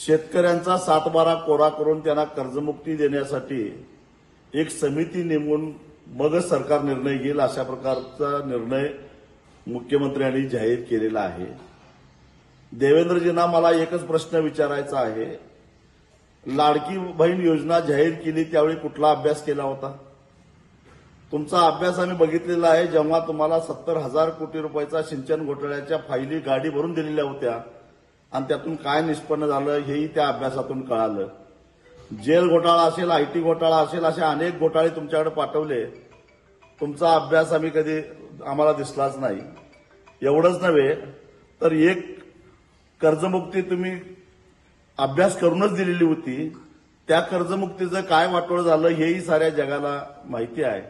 शेतकऱ्यांचा 7/12 कोरा करून त्यांना कर्जमुक्ती देण्यासाठी एक समिती नेमून मगच सरकार निर्णय घेईल अशा प्रकारचा निर्णय मुख्यमंत्र्यांनी जाहीर केलेला आहे। देवेंद्रजींना मला एकच प्रश्न विचारायचा आहे, लाडकी बहीण योजना जाहीर केली त्यावेळी कुठला अभ्यास केला होता? तुमचा अभ्यास आम्ही बघितलेला आहे। जेव्हा तुम्हाला 70,000 कोटी रुपयाचा सिंचन घोटाळ्याच्या फायली गाडी भरून दिलेल्या होत्या आणि त्यातून काय निष्पन्न झालं हेही त्या अभ्यासातून कळालं। जेल घोटाळा असेल, आयटी घोटाळा असेल, असे अनेक घोटाळे तुमच्याकडे पाठवले। तुमचा अभ्यास आम्हाला दिसलाच नाही। एवढंच नव्हे तर एक कर्जमुक्ती तुम्ही अभ्यास करूनच दिलेली होती, त्या कर्जमुक्तीचं काय वाटोळ झालं हेही साऱ्या जगाला माहिती आहे।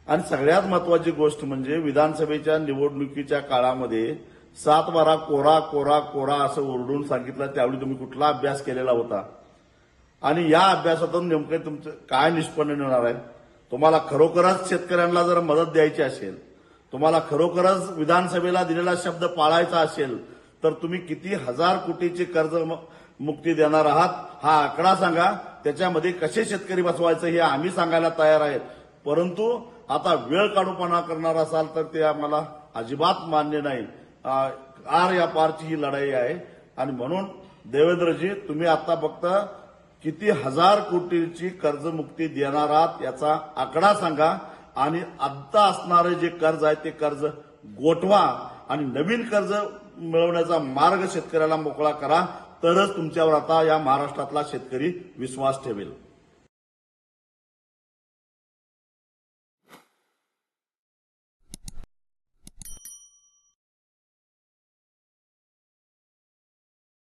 आणि सगळ्यात महत्वाची गोष्ट म्हणजे विधानसभेच्या निवडणुकीच्या काळामध्ये 7/12 कोरा कोरा कोरा असं ओरडून सांगितलं, त्यावेळी तुम्ही कुठला अभ्यास केलेला होता आणि या अभ्यासातून नेमकं तुमचं काय निष्पन्न होणार आहे? तुम्हाला खरोखरच शेतकऱ्यांना जर मदत द्यायची असेल, तुम्हाला खरोखरच विधानसभेला दिलेला शब्द पाळायचा असेल तर तुम्ही किती हजार कोटीची कर्ज मुक्ती देणार आहात हा आकडा सांगा। त्याच्यामध्ये कसे शेतकरी बसवायचं हे आम्ही सांगायला तयार आहेत, परंतु आता वेळ काढूपणा करणार असाल तर ते आम्हाला अजिबात मान्य नाही। आर या पारची ही लढाई आहे आणि म्हणून देवेंद्रजी तुम्ही आता फक्त किती हजार कोटीची कर्जमुक्ती देणार आहात याचा आकडा सांगा आणि आता असणारे जे कर्ज आहे ते कर्ज गोठवा आणि नवीन कर्ज मिळवण्याचा मार्ग शेतकऱ्याला मोकळा करा, तरच तुमच्यावर आता या महाराष्ट्रातला शेतकरी विश्वास ठेवेल।